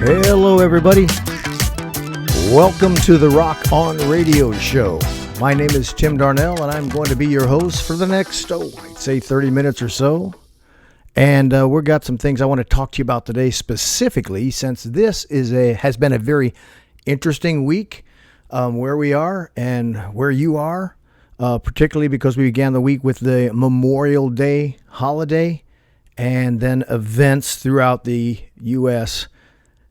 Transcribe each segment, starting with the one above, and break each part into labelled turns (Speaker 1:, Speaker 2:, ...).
Speaker 1: Hello, everybody. Welcome to the Rock On Radio Show. My name is Tim Darnell, and I'm going to be your host for the next, I'd say 30 minutes or so. And we've got some things I want to talk to you about today specifically, since this has been a very interesting week where we are and where you are, particularly because we began the week with the Memorial Day holiday, and then events throughout the U.S.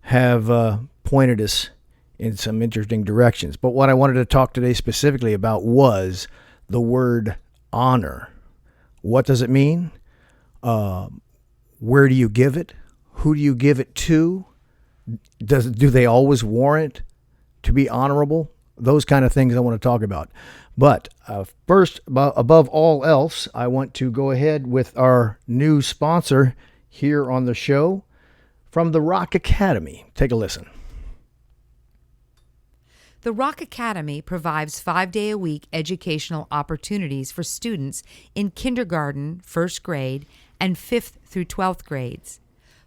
Speaker 1: have pointed us in some interesting directions. But what I wanted to talk today specifically about was the word honor. What does it mean? Where do you give it? Who do you give it to? Do they always warrant to be honorable? Those kind of things I want to talk about. But first, above all else, I want to go ahead with our new sponsor here on the show from the Rock Academy. Take a listen.
Speaker 2: The Rock Academy provides 5-day-a-week educational opportunities for students in kindergarten, first grade, and 5th through 12th grades.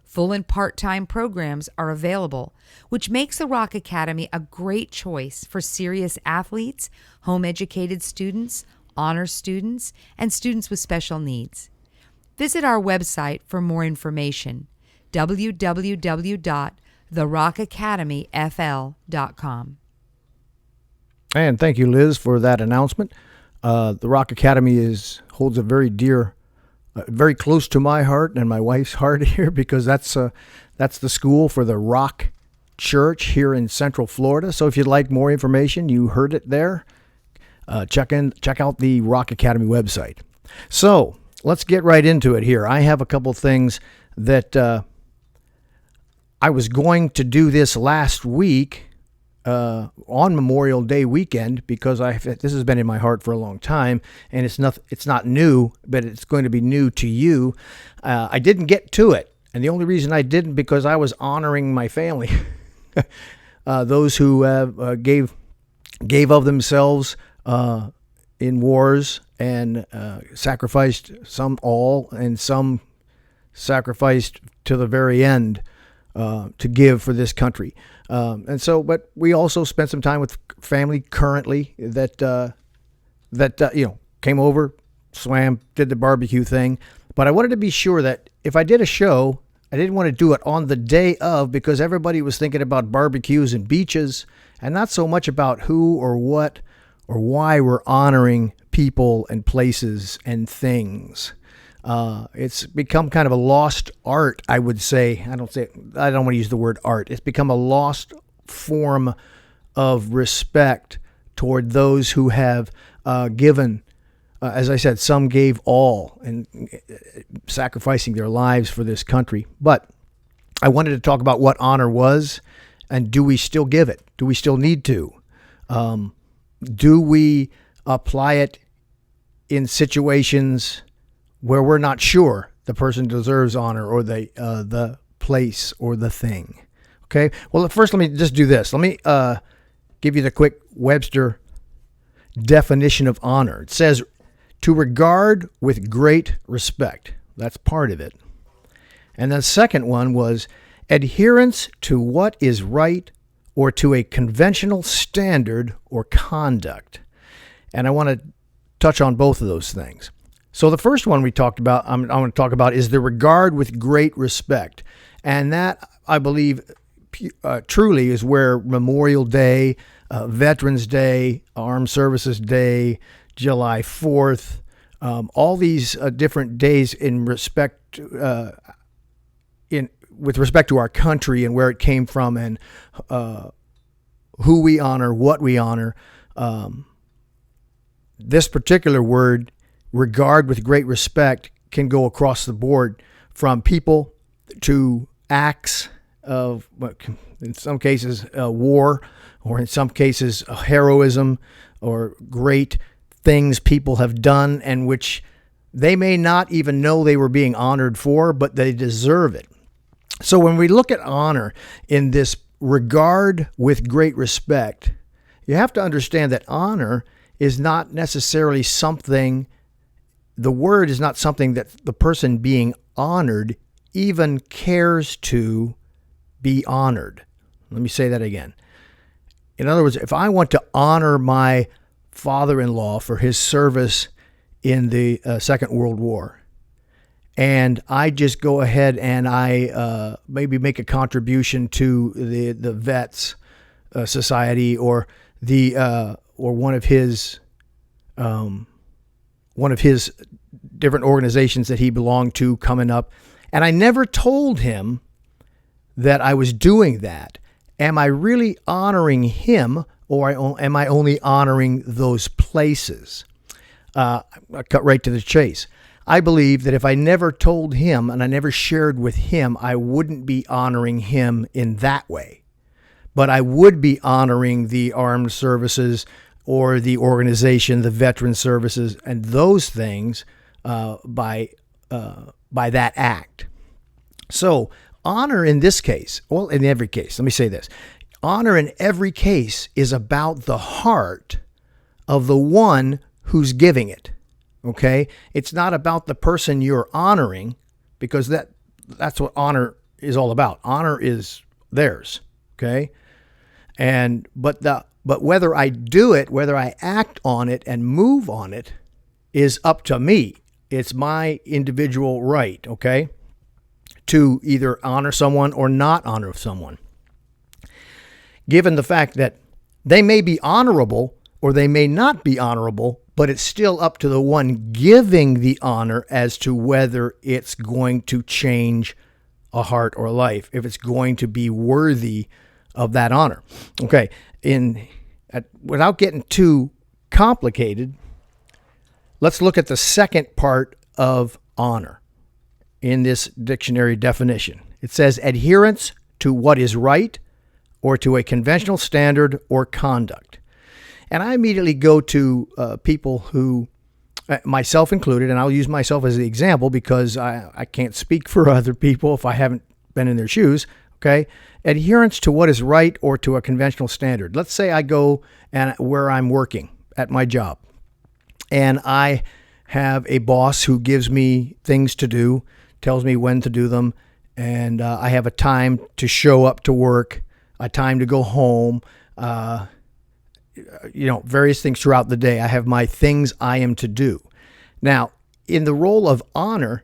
Speaker 2: Full and part-time programs are available, which makes the Rock Academy a great choice for serious athletes, home-educated students, honor students, and students with special needs. Visit our website for more information, www.therockacademyfl.com.
Speaker 1: And thank you, Liz, for that announcement. The Rock Academy holds a very dear, very close to my heart and my wife's heart here, because that's the school for the Rock Church here in Central Florida. So if you'd like more information, you heard it there. Check out the Rock Academy website. So let's get right into it here. I have a couple things that I was going to do this last week. On Memorial Day weekend, because this has been in my heart for a long time, and it's not new, but it's going to be new to you. I didn't get to it, and the only reason I didn't, because I was honoring my family, those who gave of themselves in wars and sacrificed, some all, and some sacrificed to the very end to give for this country. But we also spent some time with family currently that came over, swam, did the barbecue thing. But I wanted to be sure that if I did a show, I didn't want to do it on the day of, because everybody was thinking about barbecues and beaches, and not so much about who or what or why we're honoring people and places and things. It's become kind of a lost art, I would say. I don't want to use the word art. It's become a lost form of respect toward those who have given. As I said, some gave all, and sacrificing their lives for this country. But I wanted to talk about what honor was, and do we still give it? Do we still need to? Do we apply it in situations where we're not sure the person deserves honor, or the place or the thing? Okay. Well, first, let me just do this. Let me give you the quick Webster definition of honor. It says to regard with great respect. That's part of it. And the second one was adherence to what is right, or to a conventional standard or conduct. And I want to touch on both of those things. So the first one we talked about, I'm going to talk about, is the regard with great respect. And that, I believe, truly is where Memorial Day, Veterans Day, Armed Services Day, July 4th, all these different days in respect, with respect to our country and where it came from, and who we honor, what we honor. This particular word, regard with great respect, can go across the board, from people to acts of, in some cases, war, or in some cases, heroism, or great things people have done, and which they may not even know they were being honored for, but they deserve it. So when we look at honor in this regard with great respect, you have to understand that honor is not necessarily something, the word is not something that the person being honored even cares to be honored. Let me say that again. In other words, if I want to honor my father-in-law for his service in the Second World War, and I just go ahead and I maybe make a contribution to the Vets Society or one of his different organizations that he belonged to coming up, and I never told him that I was doing that. Am I really honoring him, or am I only honoring those places? I cut right to the chase. I believe that if I never told him and I never shared with him, I wouldn't be honoring him in that way. But I would be honoring the armed services or the organization, the veteran services, and those things by that act. So honor in this case, well, in every case, let me say this. Honor in every case is about the heart of the one who's giving it. Okay? It's not about the person you're honoring, because that's what honor is all about. Honor is theirs. Okay? But whether I do it, whether I act on it and move on it, is up to me. It's my individual right, okay, to either honor someone or not honor someone. Given the fact that they may be honorable or they may not be honorable, but it's still up to the one giving the honor as to whether it's going to change a heart or life, if it's going to be worthy of that honor. Okay, without getting too complicated, let's look at the second part of honor in this dictionary definition. It says adherence to what is right or to a conventional standard or conduct. And I immediately go to people who, myself included, and I'll use myself as the example because I can't speak for other people if I haven't been in their shoes, okay? Adherence to what is right or to a conventional standard. Let's say I go and where I'm working at my job, and I have a boss who gives me things to do, tells me when to do them, and I have a time to show up to work, a time to go home, various things throughout the day. I have my things I am to do. Now, in the role of honor,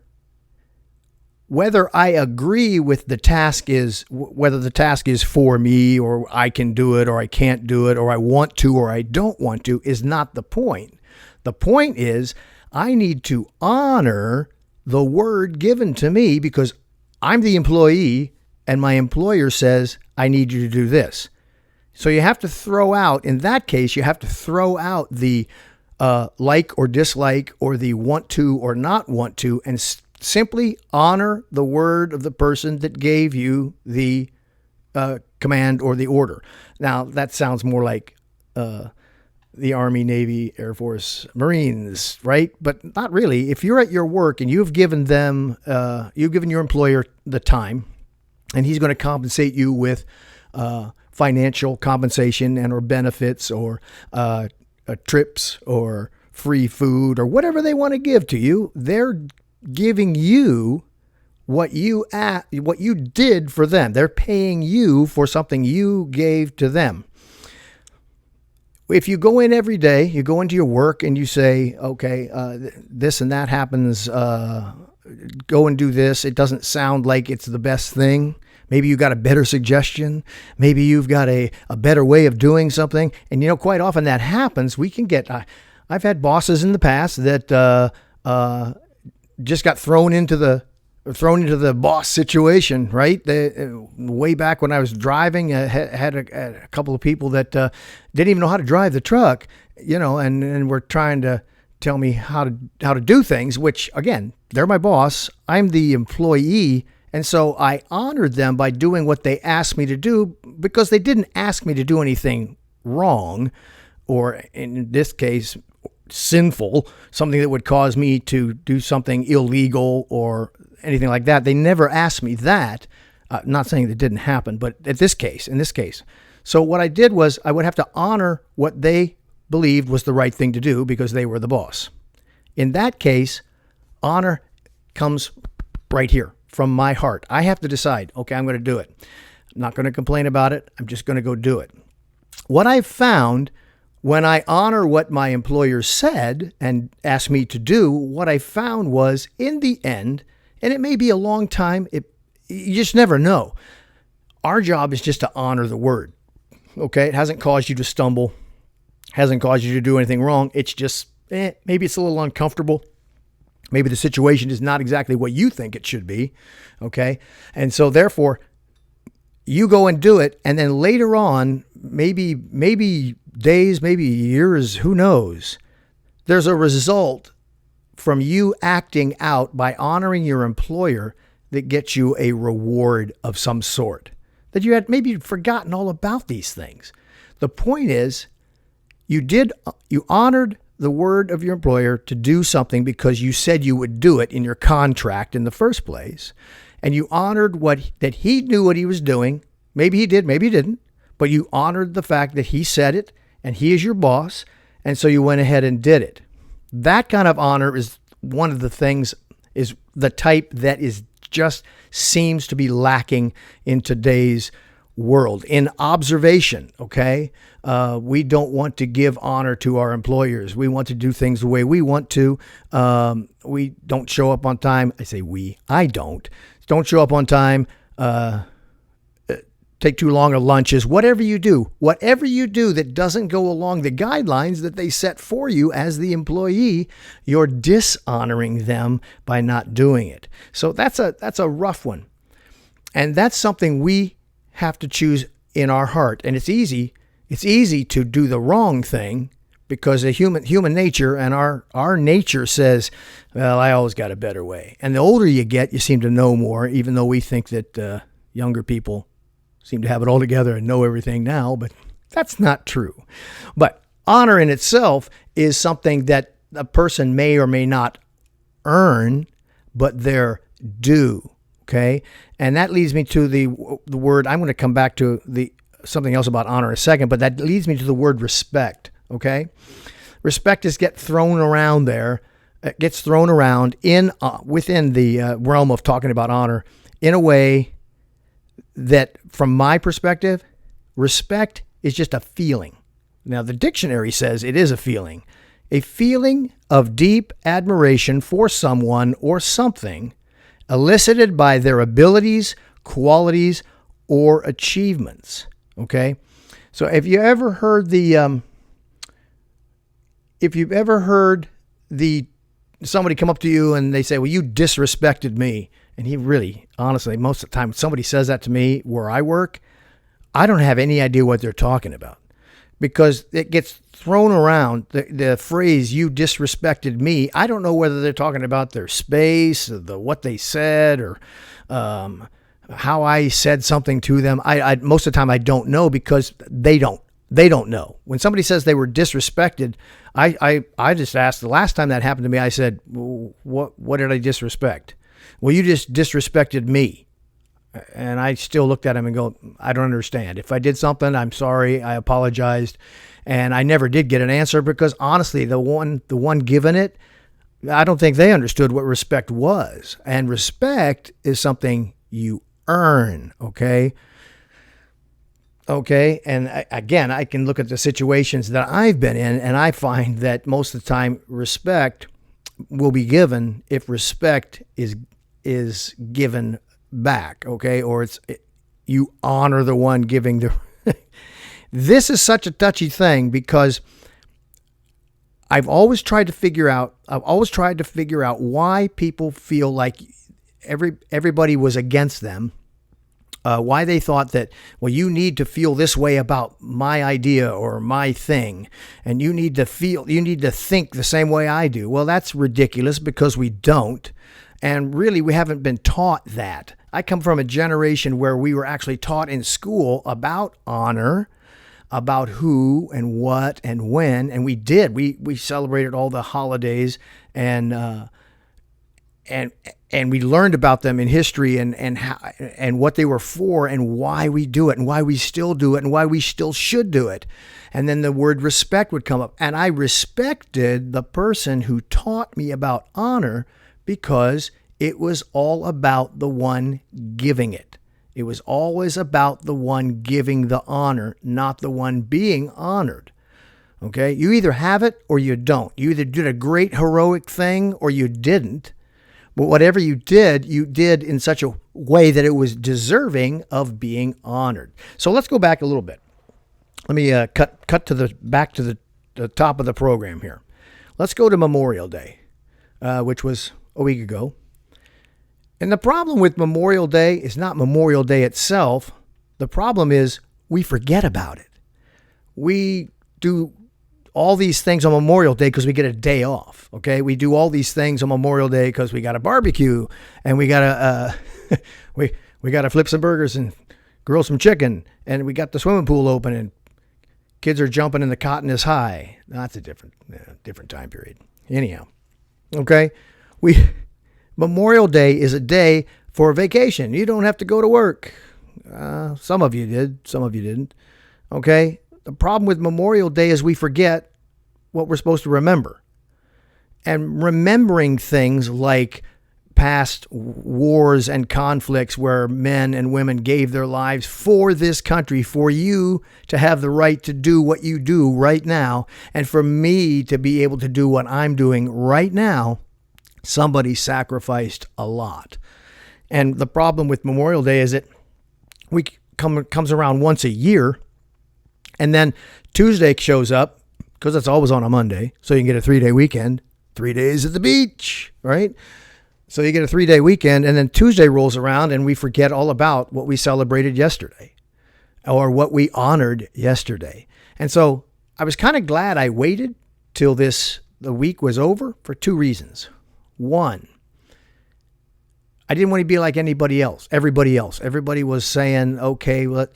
Speaker 1: whether I agree with whether the task is for me, or I can do it, or I can't do it, or I want to, or I don't want to, is not the point. The point is I need to honor the word given to me because I'm the employee and my employer says, I need you to do this. So you have to throw out, in that case, you have to throw out the like or dislike or the want to or not want to, and simply honor the word of the person that gave you the command or the order. Now, that sounds more like the Army, Navy, Air Force, Marines, right? But not really. If you're at your work and you've given your employer the time, and he's going to compensate you with financial compensation and or benefits or trips or free food or whatever they want to give to you, they're giving you what you did for them. They're paying you for something you gave to them. If you go in every day, you go into your work and you say, okay, this and that happens, go and do this. It doesn't sound like it's the best thing. Maybe you got a better suggestion. Maybe you've got a better way of doing something. And, quite often that happens. I've had bosses in the past that just got thrown into the boss situation, right? Way back when I was driving, I had a couple of people that didn't even know how to drive the truck, and were trying to tell me how to do things, which, again, they're my boss. I'm the employee. And so I honored them by doing what they asked me to do because they didn't ask me to do anything wrong, or in this case, sinful, something that would cause me to do something illegal or anything like that. They never asked me that. Not saying that didn't happen, but in this case. So what I did was I would have to honor what they believed was the right thing to do because they were the boss. In that case, honor comes right here from my heart. I have to decide, okay, I'm going to do it. not going to complain about it. I'm just going to go do it. What I found when I honor what my employer said and asked me to do, what I found was in the end, and it may be a long time, you just never know. Our job is just to honor the word. Okay? It hasn't caused you to stumble, hasn't caused you to do anything wrong. It's just, maybe it's a little uncomfortable. Maybe the situation is not exactly what you think it should be. Okay? And so therefore, you go and do it, and then later on, maybe days, maybe years, who knows, there's a result from you acting out by honoring your employer that gets you a reward of some sort. That you had maybe forgotten all about these things. The point is, you honored the word of your employer to do something because you said you would do it in your contract in the first place. And you honored that he knew what he was doing. Maybe he did, maybe he didn't. But you honored the fact that he said it and he is your boss. And so you went ahead and did it. That kind of honor is one of the things, is the type that is just seems to be lacking in today's world. In observation, okay? We don't want to give honor to our employers. We want to do things the way we want to. We don't show up on time. I say we. I don't. Don't show up on time. Take too long at lunches. Whatever you do that doesn't go along the guidelines that they set for you as the employee, you're dishonoring them by not doing it. So that's a rough one. And that's something we have to choose in our heart. And it's easy to do the wrong thing because of human nature, and our nature says, well, I always got a better way. And the older you get, you seem to know more, even though we think that younger people seem to have it all together and know everything now, but that's not true. But honor in itself is something that a person may or may not earn, but they're due. Okay, and that leads me to the word. I'm going to come back to something else about honor in a second, but that leads me to the word respect. Okay, respect gets thrown around there. It gets thrown around within the realm of talking about honor in a way that, from my perspective, respect is just a feeling. Now, the dictionary says it is a feeling of deep admiration for someone or something, elicited by their abilities, qualities, or achievements. Okay, so if you've ever heard somebody come up to you and they say, "Well, you disrespected me," and he really, honestly, most of the time, somebody says that to me where I work, I don't have any idea what they're talking about, because it gets thrown around, the phrase, "you disrespected me." I don't know whether they're talking about their space, what they said, or how I said something to them. I most of the time I don't know, because they don't know. When somebody says they were disrespected, I just asked, the last time that happened to me, I said, what did I disrespect? Well, you just disrespected me. And I still looked at him and go, I don't understand. If I did something, I'm sorry. I apologized. And I never did get an answer, because honestly, the one given it, I don't think they understood what respect was. And respect is something you earn, okay? Okay, and again, I can look at the situations that I've been in, and I find that most of the time respect will be given if respect is given back, okay? Or you honor the one giving the... This is such a touchy thing, because I've always tried to figure out why people feel like everybody was against them. Why they thought that, well, you need to feel this way about my idea or my thing, and you need to think the same way I do. Well, that's ridiculous, because we don't. And really, we haven't been taught that. I come from a generation where we were actually taught in school about honor, about who and what and when, and we did. We celebrated all the holidays, and we learned about them in history, and how, and what they were for, and why we do it, and why we still do it, and why we still should do it. And then the word respect would come up, and I respected the person who taught me about honor, because it was all about the one giving it. It was always about the one giving the honor, not the one being honored. Okay? You either have it or you don't. You either did a great heroic thing or you didn't. But whatever you did in such a way that it was deserving of being honored. So let's go back a little bit. Let me cut to the top of the program here. Let's go to Memorial Day, which was a week ago. And the problem with Memorial Day is not Memorial Day itself. The problem is we forget about it. We do all these things on Memorial Day because we get a day off. Okay, we do all these things on Memorial Day because we got a barbecue and we got to we got to flip some burgers and grill some chicken, and we got the swimming pool open and kids are jumping and the cotton is high. That's a different time period. Anyhow, okay, Memorial Day is a day for a vacation. You don't have to go to work. Some of you did, some of you didn't. Okay. The problem with Memorial Day is we forget what we're supposed to remember. And remembering things like past wars and conflicts where men and women gave their lives for this country, for you to have the right to do what you do right now, and for me to be able to do what I'm doing right now, somebody sacrificed a lot. And the problem with Memorial Day is that comes around once a year, and then Tuesday shows up because it's always on a Monday. So you can get a 3-day weekend, 3 days at the beach, right? So you get a 3-day weekend, and then Tuesday rolls around and we forget all about what we celebrated yesterday or what we honored yesterday. And so I was kind of glad I waited till the week was over for 2 reasons. One, I didn't want to be like everybody else. Everybody was saying, okay, well,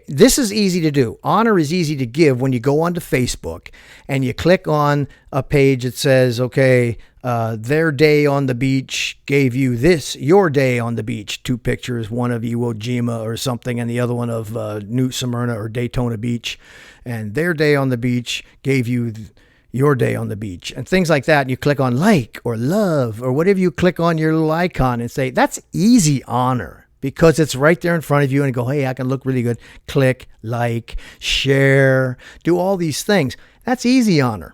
Speaker 1: this is easy to do. Honor is easy to give when you go onto Facebook and you click on a page that says, okay, their day on the beach gave you this, your day on the beach. 2 pictures, one of Iwo Jima or something, and the other one of New Smyrna or Daytona Beach. And their day on the beach gave you your day on the beach and things like that. And you click on like or love or whatever you click on your little icon and say, that's easy honor. Because it's right there in front of you and go, hey, I can look really good. Click, like, share, do all these things. That's easy honor.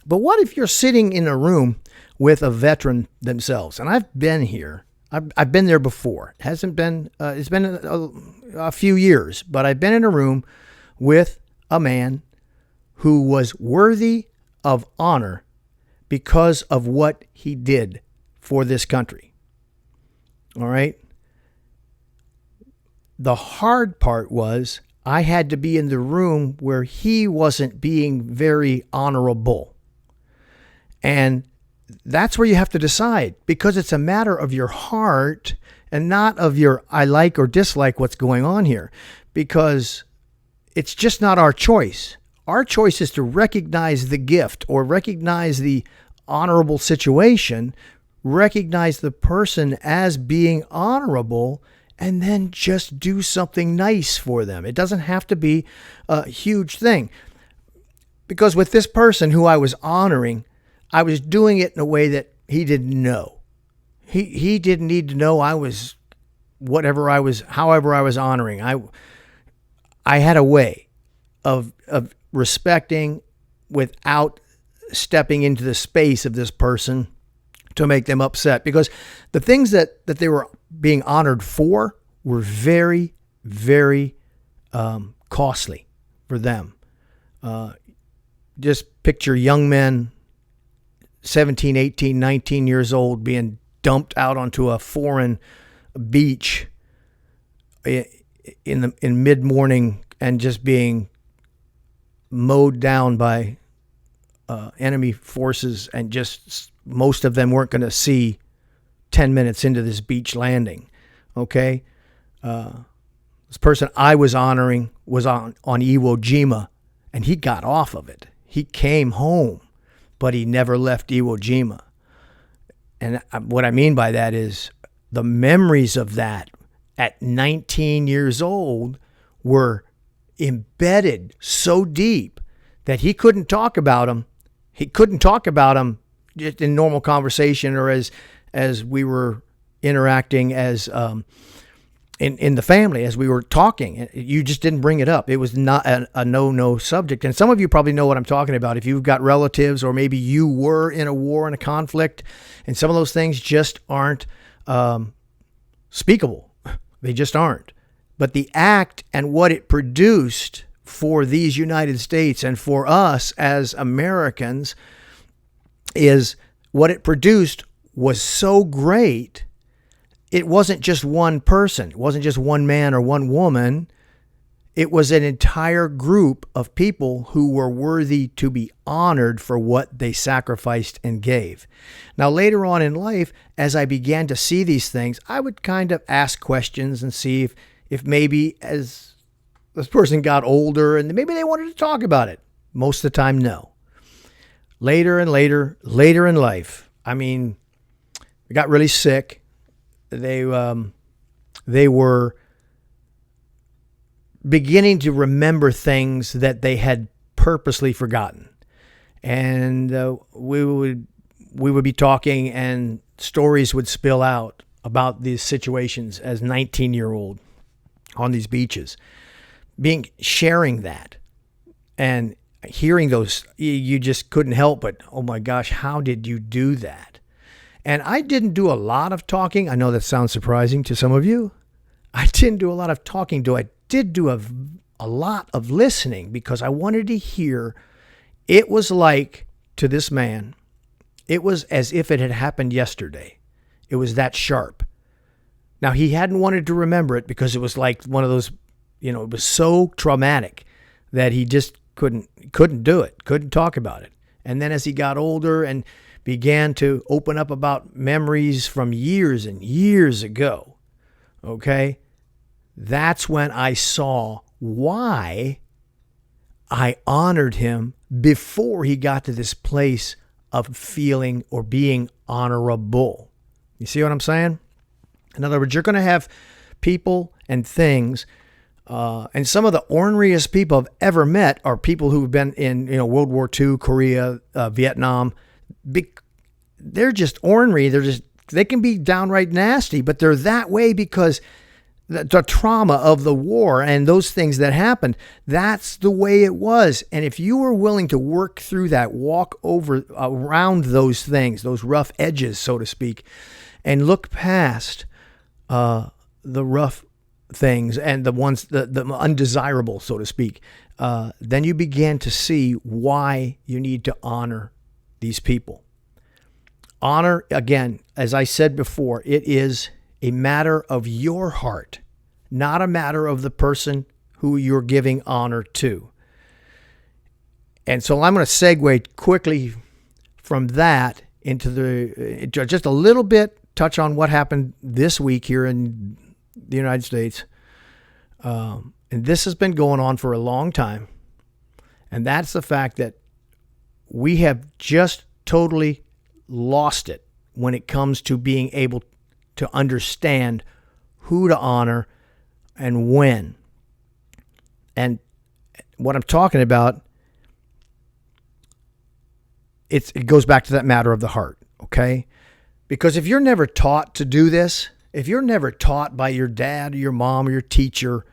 Speaker 1: But what if you're sitting in a room with a veteran themselves? And I've been here. I've been there before. It's been a few years, but I've been in a room with a man who was worthy of honor because of what he did for this country. All right? The hard part was I had to be in the room where he wasn't being very honorable. And that's where you have to decide, because it's a matter of your heart and not of your I like or dislike what's going on here, because it's just not our choice. Our choice is to recognize the gift or recognize the honorable situation, recognize the person as being honorable, and then just do something nice for them. It doesn't have to be a huge thing. Because with this person who I was honoring, I was doing it in a way that he didn't know. He didn't need to know I was however I was honoring. I had a way of respecting without stepping into the space of this person to make them upset, because the things that they were being honored for were very, very costly for them. Just picture young men, 17, 18, 19 years old, being dumped out onto a foreign beach in mid-morning and just being mowed down by enemy forces, and just most of them weren't going to see 10 minutes into this beach landing. Okay. This person I was honoring was on Iwo Jima, and he got off of it. He came home, but he never left Iwo Jima. And what I mean by that is the memories of that at 19 years old were embedded so deep that he couldn't talk about them. He couldn't talk about them just in normal conversation or as we were interacting as in the family as we were talking. You just didn't bring it up. It was not a no subject. And some of you probably know what I'm talking about. If you've got relatives, or maybe you were in a war and a conflict, and some of those things just aren't speakable. They just aren't. But the act and what it produced for these United States and for us as Americans is what it produced was so great. It wasn't just one person. It wasn't just one man or one woman. It was an entire group of people who were worthy to be honored for what they sacrificed and gave. Now, later on in life, as I began to see these things, I would kind of ask questions and see if maybe as this person got older and maybe they wanted to talk about it. Most of the time, no. Later in life, I mean, I got really sick. They were beginning to remember things that they had purposely forgotten, and we would be talking, and stories would spill out about these situations as 19-year-old on these beaches, sharing that and hearing those. You just couldn't help but, oh my gosh, how did you do that? And I didn't do a lot of talking. I know that sounds surprising to some of you. I didn't do a lot of talking. I did do a lot of listening, because I wanted to hear. It was like, to this man, it was as if it had happened yesterday. It was that sharp. Now, he hadn't wanted to remember it because it was like one of those, it was so traumatic that he just couldn't do it, couldn't talk about it. And then as he got older and began to open up about memories from years and years ago, okay, that's when I saw why I honored him before he got to this place of feeling or being honorable. You see what I'm saying? In other words, you're going to have people and things, and some of the orneriest people I've ever met are people who've been in World War II, Korea, Vietnam. They're just ornery. They can be downright nasty, but they're that way because the trauma of the war and those things that happened, that's the way it was. And if you were willing to work through that, walk around those things, those rough edges, so to speak, and look past the rough things and the ones, the undesirable, so to speak, then you begin to see why you need to honor these people. Honor, again, as I said before, it is a matter of your heart, not a matter of the person who you're giving honor to. And so I'm going to segue quickly from that into just a little bit, touch on what happened this week here in the United States. And this has been going on for a long time. And that's the fact that we have just totally lost it when it comes to being able to understand who to honor and when. And what I'm talking about, it goes back to that matter of the heart, okay? Because if you're never taught to do this, if you're never taught by your dad or your mom or your teacher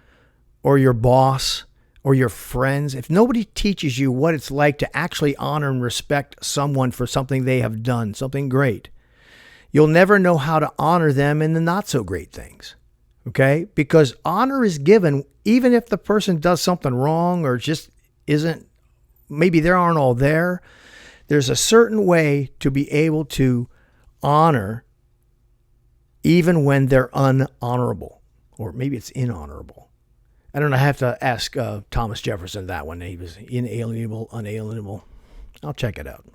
Speaker 1: or your boss or your friends, if nobody teaches you what it's like to actually honor and respect someone for something they have done, something great, you'll never know how to honor them in the not so great things. Okay? Because honor is given even if the person does something wrong or just isn't, maybe they aren't all there. There's a certain way to be able to honor even when they're unhonorable, or maybe it's inhonorable. I don't know. I have to ask Thomas Jefferson that one. He was inalienable, unalienable. I'll check it out.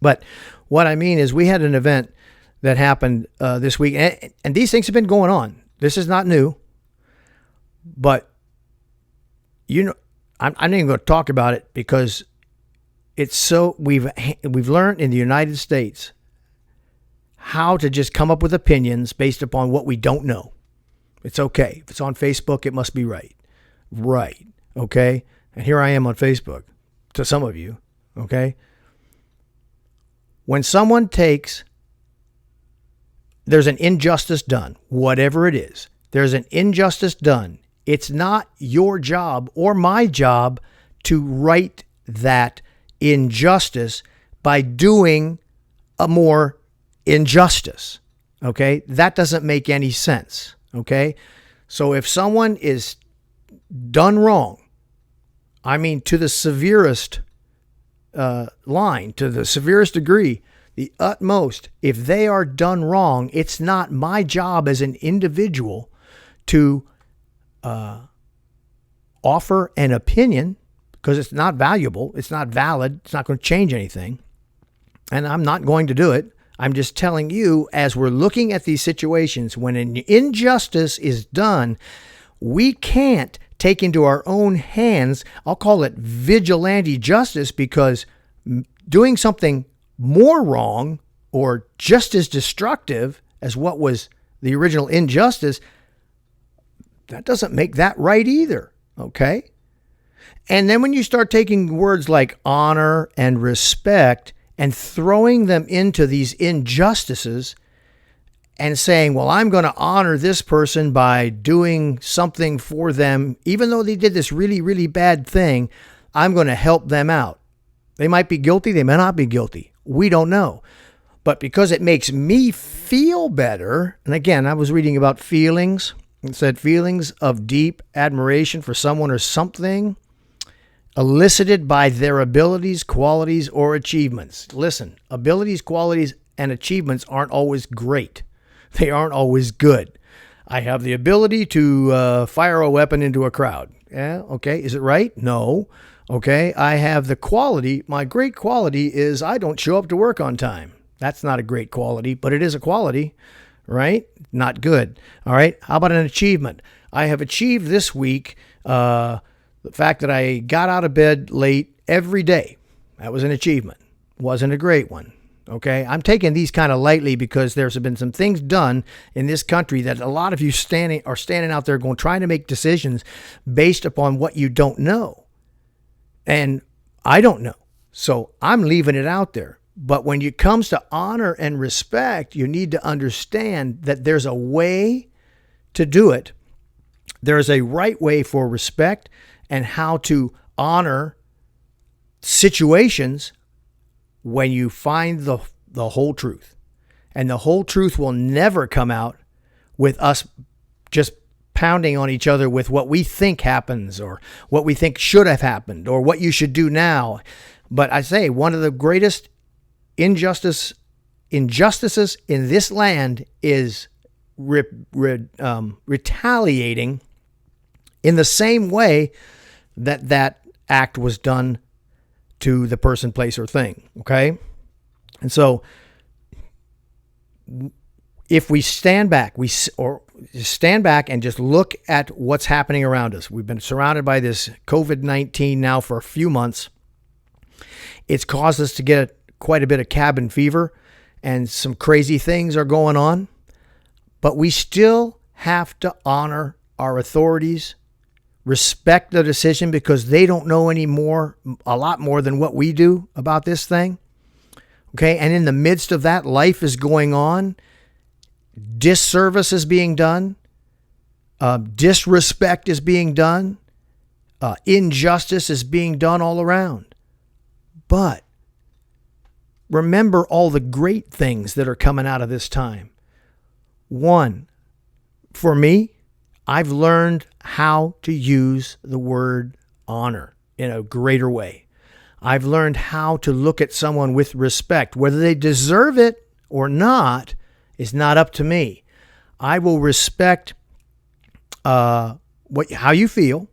Speaker 1: But what I mean is we had an event that happened this week, and these things have been going on. This is not new, but I'm not even going to talk about it because it's so we've learned in the United States how to just come up with opinions based upon what we don't know. It's okay. If it's on Facebook, it must be right. Right. Okay? And here I am on Facebook to some of you. Okay? When someone there's an injustice done, whatever it is. there's an injustice done, it's not your job or my job to right that injustice by doing a more injustice. Okay? That doesn't make any sense. Okay? So if someone is done wrong, I mean, to the severest line, to the severest degree, the utmost, if they are done wrong, it's not my job as an individual to offer an opinion, because it's not valuable, it's not valid, it's not going to change anything, and I'm not going to do it. I'm just telling you, as we're looking at these situations, when an injustice is done, we can't take into our own hands, I'll call it vigilante justice, because doing something more wrong or just as destructive as what was the original injustice, that doesn't make that right either, okay? And then when you start taking words like honor and respect and throwing them into these injustices and saying, well, I'm going to honor this person by doing something for them, even though they did this really, really bad thing, I'm going to help them out. They might be guilty, they may not be guilty. We don't know. But because it makes me feel better, and again, I was reading about feelings. It said feelings of deep admiration for someone or something elicited by their abilities, qualities, or achievements. Listen, abilities, qualities, and achievements aren't always great. They aren't always good. I have the ability to fire a weapon into a crowd. Yeah, okay. Is it right? No. Okay. I have the quality. My great quality is I don't show up to work on time. That's not a great quality, but it is a quality, right? Not good. All right. How about an achievement? I have achieved this week the fact that I got out of bed late every day. That was an achievement. Wasn't a great one. Okay. I'm taking these kind of lightly because there's been some things done in this country that a lot of you are standing out there trying to make decisions based upon what you don't know. And I don't know. So I'm leaving it out there. But when it comes to honor and respect, you need to understand that there's a way to do it. There's a right way for respect and how to honor situations when you find the whole truth. And the whole truth will never come out with us just pounding on each other with what we think happens or what we think should have happened or what you should do now. But I say one of the greatest injustices in this land is retaliating in the same way that act was done to the person, place, or thing. Okay. And so if we stand back, stand back and just look at what's happening around us. We've been surrounded by this COVID-19 now for a few months. It's caused us to get quite a bit of cabin fever and some crazy things are going on, but we still have to honor our authorities, respect the decision because they don't know a lot more than what we do about this thing. Okay. And in the midst of that, life is going on. Disservice is being done. Disrespect is being done. Injustice is being done all around. But remember all the great things that are coming out of this time. One, for me, I've learned how to use the word honor in a greater way. I've learned how to look at someone with respect. Whether they deserve it or not is not up to me. I will respect how you feel.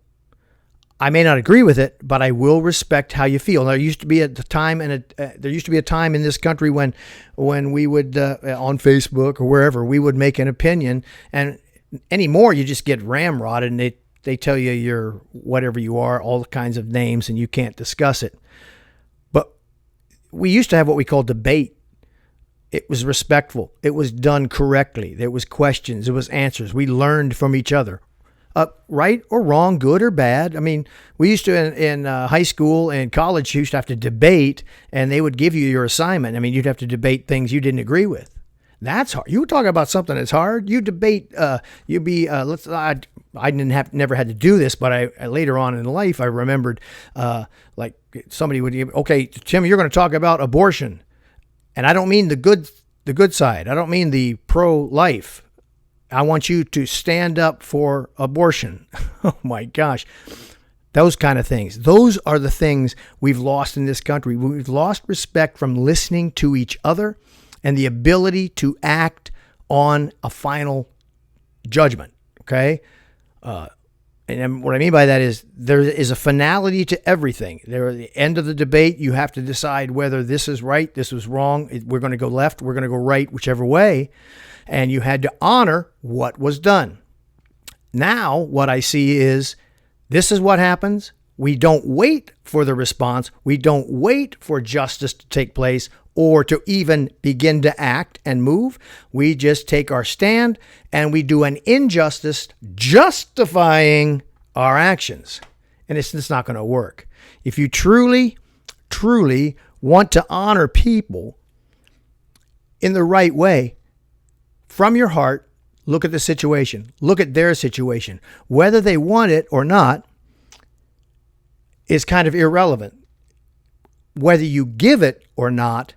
Speaker 1: I may not agree with it, but I will respect how you feel. There used to be a time in this country when we would on Facebook or wherever we would make an opinion, and anymore you just get ramrodded and they tell you you're whatever you are, all kinds of names, and you can't discuss it. But we used to have what we call debate. It was respectful. It was done correctly. There was questions. There was answers. We learned from each other. Right or wrong, good or bad. I mean, we used to in high school and college, you used to have to debate, and they would give you your assignment. I mean, you'd have to debate things you didn't agree with. That's hard. You talk about something that's hard. You debate. You be. I never had to do this, but I later on in life I remembered, like somebody would. Okay, Tim, you're going to talk about abortion, and I don't mean the good side. I don't mean the pro-life. I want you to stand up for abortion. Oh my gosh. Those kind of things. Those are the things we've lost in this country. We've lost respect from listening to each other and the ability to act on a final judgment. Okay? And what I mean by that is there is a finality to everything. There, at the end of the debate, you have to decide whether this is right, this was wrong. We're going to go left, we're going to go right, whichever way. And you had to honor what was done. Now, what I see is this is what happens. We don't wait for the response. We don't wait for justice to take place or to even begin to act and move. We just take our stand and we do an injustice justifying our actions. And it's just not going to work. If you truly, truly want to honor people in the right way, from your heart, look at the situation. Look at their situation. Whether they want it or not is kind of irrelevant. Whether you give it or not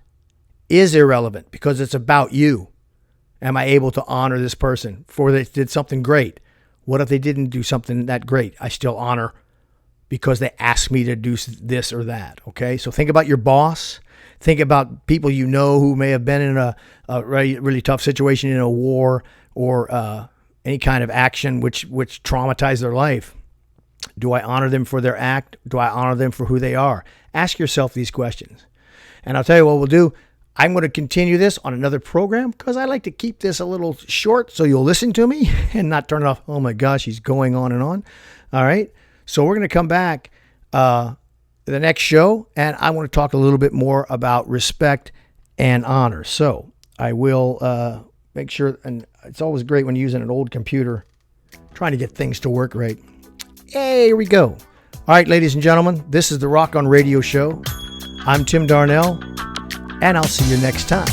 Speaker 1: is irrelevant because it's about you. Am I able to honor this person for they did something great? What if they didn't do something that great? I still honor because they asked me to do this or that. Okay, so think about your boss. Think about people you know who may have been in a really, really tough situation in a war or any kind of action which traumatized their life. Do I honor them for their act? Do I honor them for who they are? Ask yourself these questions. And I'll tell you what we'll do. I'm going to continue this on another program because I like to keep this a little short so you'll listen to me and not turn it off. Oh my gosh, he's going on and on. All right. So we're going to come back the next show, and I want to talk a little bit more about respect and honor. So I will make sure, and it's always great when you're using an old computer, trying to get things to work right. Hey, here we go. All right, ladies and gentlemen, this is the Rock On Radio Show. I'm Tim Darnell, and I'll see you next time.